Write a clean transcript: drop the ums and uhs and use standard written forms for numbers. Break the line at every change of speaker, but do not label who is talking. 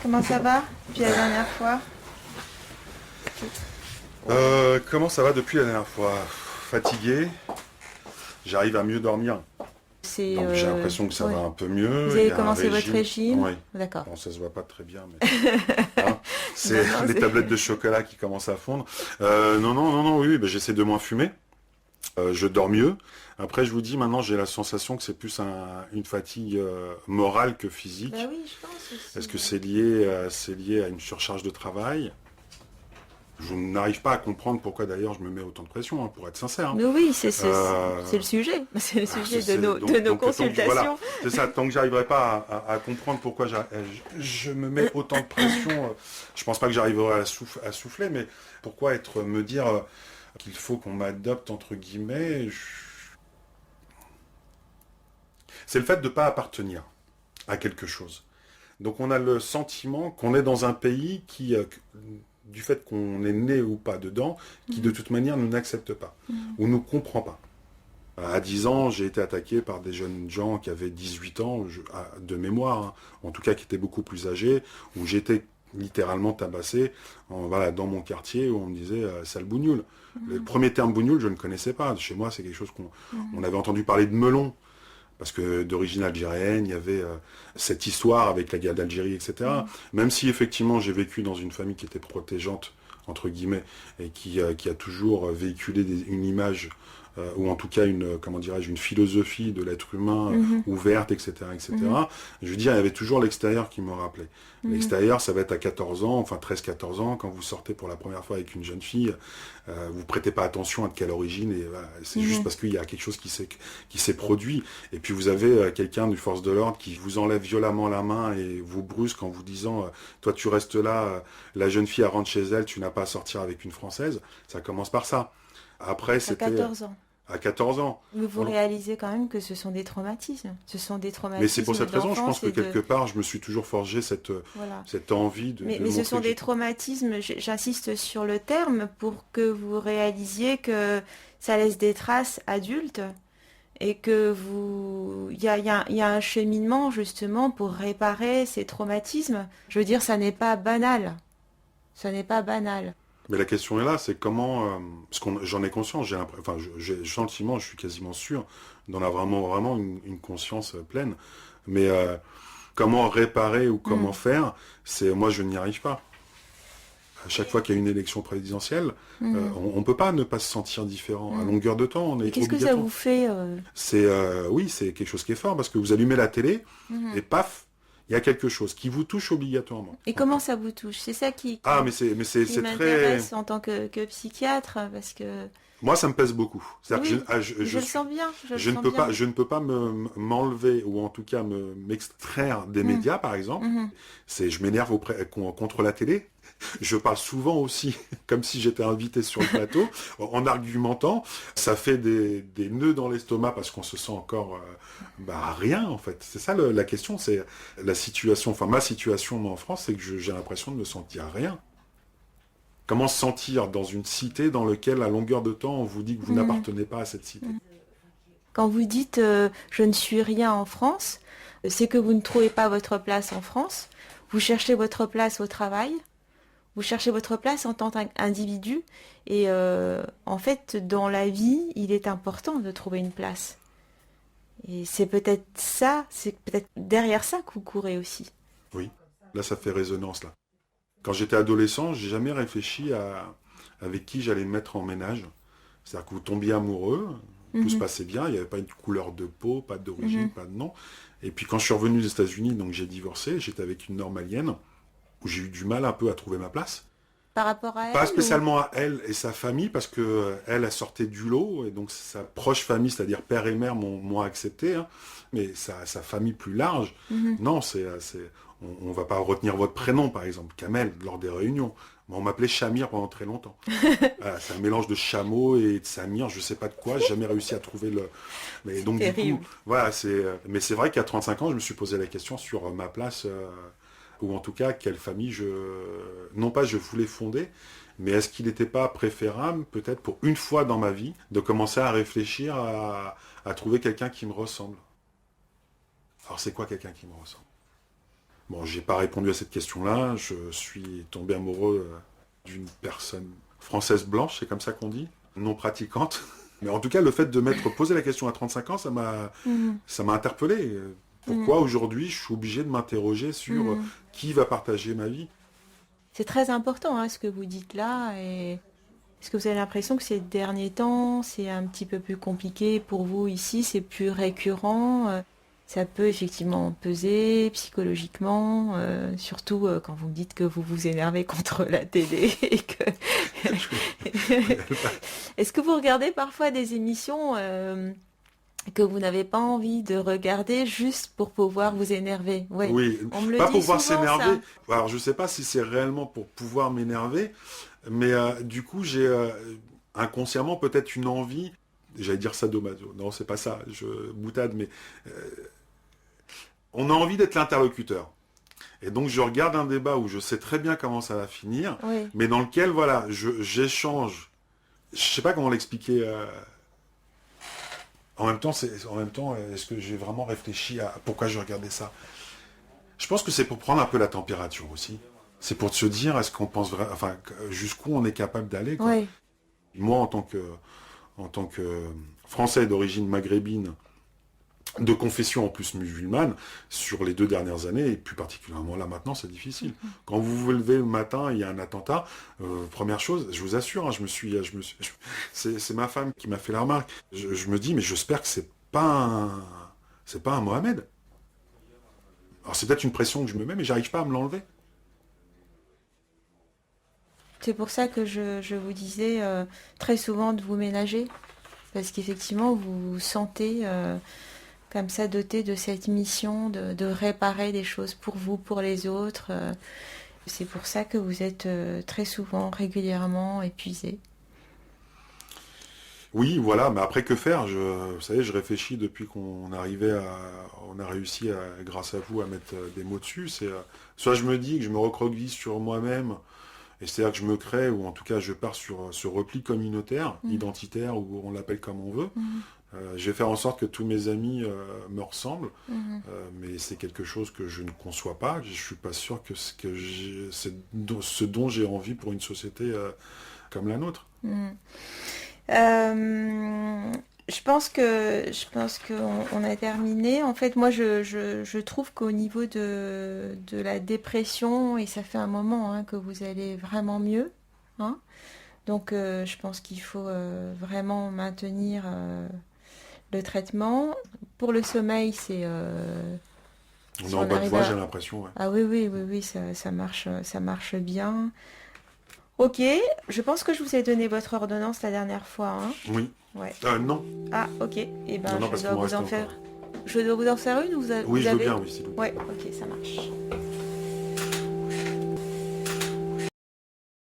Comment ça va depuis la dernière fois?
Comment ça va depuis la dernière fois? Fatigué, j'arrive à mieux dormir.
C'est
Donc j'ai l'impression que ça
ouais.
va un peu
Vous
mieux. Il
avez
y a un
commencé votre
régime.
régime?
Oui.
D'accord.
Bon, ça se voit pas très bien, mais hein, c'est
Non, non,
les
c'est...
tablettes de chocolat qui commencent à fondre. Non, oui, ben, j'essaie de moins fumer. Je dors mieux. Après, je vous dis, maintenant, j'ai la sensation que c'est plus une fatigue morale que
Bah
physique.
oui, je pense aussi.
Est-ce que
Ouais.
c'est lié à une surcharge de travail? Je n'arrive pas à comprendre pourquoi d'ailleurs je me mets autant de pression, hein, pour être sincère, hein.
Mais oui,
Euh,
c'est le sujet. C'est le
Ah,
sujet de
donc,
nos
voilà,
consultations.
c'est ça. Tant que j'arriverai pas à comprendre pourquoi je me mets autant de pression, je pense pas que j'arriverai à souffler, mais pourquoi me dire qu'il faut qu'on m'adopte entre guillemets, c'est le fait de pas appartenir à quelque chose. Donc on a le sentiment qu'on est dans un pays qui, du fait qu'on est né ou pas dedans, qui de toute manière nous n'accepte pas ou nous comprend pas. À 10 ans, j'ai été attaqué par des jeunes gens qui avaient 18 ans, de mémoire, hein, en tout cas qui étaient beaucoup plus âgés, où j'étais littéralement tabassé voilà, dans mon quartier où on me disait sale bougnoule. Le premier terme bougnoule, je ne connaissais pas. Chez moi, c'est quelque chose on avait entendu parler de melon, parce que d'origine algérienne, il y avait cette histoire avec la guerre d'Algérie, etc. Même si effectivement j'ai vécu dans une famille qui était protégeante, entre guillemets, et qui a toujours véhiculé une image, ou en tout cas comment dirais-je, une philosophie de l'être humain
Mhm,
ouverte, etc.,
mhm,
etc. Je veux dire, il y avait toujours l'extérieur qui me rappelait.
mhm,
L'extérieur, ça va être à 14 ans, enfin 13-14 ans, quand vous sortez pour la première fois avec une jeune fille, vous prêtez pas attention à de quelle origine, et voilà, c'est juste
mhm.
parce qu'il y a quelque chose qui s'est produit. Et puis vous avez quelqu'un du force de l'ordre qui vous enlève violemment la main et vous brusque en vous disant toi tu restes là, la jeune fille elle rentre chez elle, tu n'as pas à sortir avec une Française. Ça commence par ça. Après
À
c'était
14 ans.
à 14 ans.
Mais vous
On-
réalisez quand même que ce sont des traumatismes. Ce sont des
Mais c'est pour
traumatismes
cette raison, je pense
d'enfance
que
et de...
quelque part, je me suis toujours forgé
Voilà.
cette envie de
Mais ce sont
montrer que
des
j'étais.
traumatismes, j'insiste sur le terme, pour que vous réalisiez que ça laisse des traces adultes et que vous... il y a un cheminement justement pour réparer ces traumatismes. Je veux dire, ça n'est pas banal. Ça n'est pas banal.
Mais la question est là, c'est comment, parce que j'en ai conscience, enfin, j'ai gentiment, je suis quasiment sûr d'en avoir vraiment une conscience pleine. Mais comment réparer ou
Hmm.
comment faire, moi je n'y arrive pas. À chaque fois qu'il y a une élection présidentielle,
Mhm.
on ne peut pas ne pas se sentir différent. À
Hmm.
longueur de temps, on
Et
est
qu'est-ce que ça
obligatoire.
vous fait
Oui, c'est quelque chose qui est fort parce que vous allumez la télé
Mhm.
et paf, il y a quelque chose qui vous touche obligatoirement.
Et comment ça vous touche? C'est ça
Ah,
qui
c'est très.
m'intéresse en tant que psychiatre, parce que
Moi, ça me pèse beaucoup. C'est-à-dire que
oui, je le sens bien, je le sens bien.
je ne peux pas m'enlever ou en tout cas m'extraire des
Mhm.
médias, par exemple.
Mhm.
Je m'énerve contre la télé. Je parle souvent aussi, comme si j'étais invité sur le plateau, en argumentant. Ça fait des nœuds dans l'estomac parce qu'on se sent encore rien, en fait. C'est ça la question, c'est la situation, enfin ma situation moi, en France, c'est que j'ai l'impression de me sentir rien. Comment se sentir dans une cité dans laquelle, à longueur de temps, on vous dit que vous
Mhm.
n'appartenez pas à cette cité?
Quand vous dites je ne suis rien en France, c'est que vous ne trouvez pas votre place en France, vous cherchez votre place au travail, vous cherchez votre place en tant qu'individu, et en fait, dans la vie, il est important de trouver une place. Et c'est peut-être derrière ça que vous courez aussi.
Oui, là, ça fait résonance, là. Quand j'étais adolescent, j'ai jamais réfléchi avec qui j'allais me mettre en ménage. C'est-à-dire que vous tombiez amoureux, tout se
Mhm,
passait bien, il n'y avait pas une couleur de peau, pas d'origine,
mhm.
pas de nom. Et puis quand je suis revenu des États-Unis, donc j'ai divorcé, j'étais avec une normalienne, où j'ai eu du mal un peu à trouver ma place.
Par rapport à
Pas
elle ou...
spécialement à elle et sa famille, parce que elle sortait du lot, et donc sa proche famille, c'est-à-dire père et mère, m'ont accepté, hein. Mais sa famille plus large,
Mhm.
non, on va pas retenir votre prénom, par exemple, Kamel, lors des réunions. Moi, on m'appelait Chamir pendant très longtemps. Voilà, c'est un mélange de chameau et de Samir, je sais pas de quoi, j'ai jamais réussi à trouver le. Mais
C'est
donc du coup,
terrible.
voilà, mais c'est vrai qu'à 35 ans, je me suis posé la question sur ma place, ou en tout cas quelle famille non pas je voulais fonder, mais est-ce qu'il n'était pas préférable, peut-être pour une fois dans ma vie, de commencer à réfléchir à trouver quelqu'un qui me ressemble. Alors c'est quoi quelqu'un qui me ressemble? Bon, j'ai pas répondu à cette question-là. Je suis tombé amoureux d'une personne française blanche, c'est comme ça qu'on dit, non pratiquante. Mais en tout cas, le fait de m'être posé la question à 35 ans, ça m'a interpellé. Pourquoi aujourd'hui je suis obligé de m'interroger sur qui va partager ma vie?
C'est très important ce que vous dites là. Et est-ce que vous avez l'impression que ces derniers temps, c'est un petit peu plus compliqué pour vous ici, c'est plus récurrent? Ça peut effectivement peser psychologiquement, surtout quand vous me dites que vous vous énervez contre la télé et que... Est-ce que vous regardez parfois des émissions que vous n'avez pas envie de regarder juste pour pouvoir vous énerver? Ouais.
Oui,
On me le
pas
dit
pouvoir
souvent,
s'énerver.
ça.
Alors je sais pas si c'est réellement pour pouvoir m'énerver, mais du coup j'ai inconsciemment peut-être une envie, j'allais dire sadomaso, non c'est pas ça, je boutade, mais on a envie d'être l'interlocuteur. Et donc je regarde un débat où je sais très bien comment ça va finir,
Oui.
mais dans lequel voilà, j'échange. Je sais pas comment l'expliquer. En même temps, est-ce que j'ai vraiment réfléchi à pourquoi je regardais ça? Je pense que c'est pour prendre un peu la température aussi. C'est pour se dire, est-ce qu'on pense vraiment, enfin, jusqu'où on est capable d'aller, quoi.
Oui.
Moi, en tant que Français d'origine maghrébine, de confession en plus musulmane, sur les 2 dernières années, et plus particulièrement là maintenant, c'est difficile. Quand vous vous levez le matin, il y a un attentat, première chose, je vous assure, c'est ma femme qui m'a fait la remarque, je me dis, mais j'espère que c'est pas un Mohamed. Alors c'est peut-être une pression que je me mets, mais j'arrive pas à me l'enlever.
C'est pour ça que je vous disais très souvent de vous ménager, parce qu'effectivement, vous vous sentez comme ça doté de cette mission de réparer des choses pour vous, pour les autres. C'est pour ça que vous êtes très souvent, régulièrement épuisé.
Oui, voilà, mais après que faire? Vous savez, je réfléchis depuis on a réussi grâce à vous, à mettre des mots dessus. Soit je me dis que je me recroqueville sur moi-même, et c'est-à-dire que je me crée, ou en tout cas je pars sur ce repli communautaire, identitaire, ou on l'appelle comme on veut. Je vais faire en sorte que tous mes amis me ressemblent, mais c'est quelque chose que je ne conçois pas. Je suis pas sûr que c'est ce dont j'ai envie pour une société comme la nôtre.
Je pense qu'on a terminé. En fait, moi, je trouve qu'au niveau de la dépression, et ça fait un moment que vous allez vraiment mieux, hein. Donc, je pense qu'il faut vraiment maintenir le traitement. Pour le sommeil, c'est...
On
si
est en
on
bas de
arrive
voie,
à...
j'ai l'impression. Ouais.
Ah oui, oui, oui, oui, ça marche bien. Ok, je pense que je vous ai donné votre ordonnance la dernière fois, hein.
Oui.
Ouais.
Non.
Ah, ok. Eh ben,
Non, parce qu'il m'en reste encore.
Je dois vous en faire une ou
Oui,
vous
je veux
avez...
bien, oui, s'il vous plaît.
Ouais, ok, ça marche.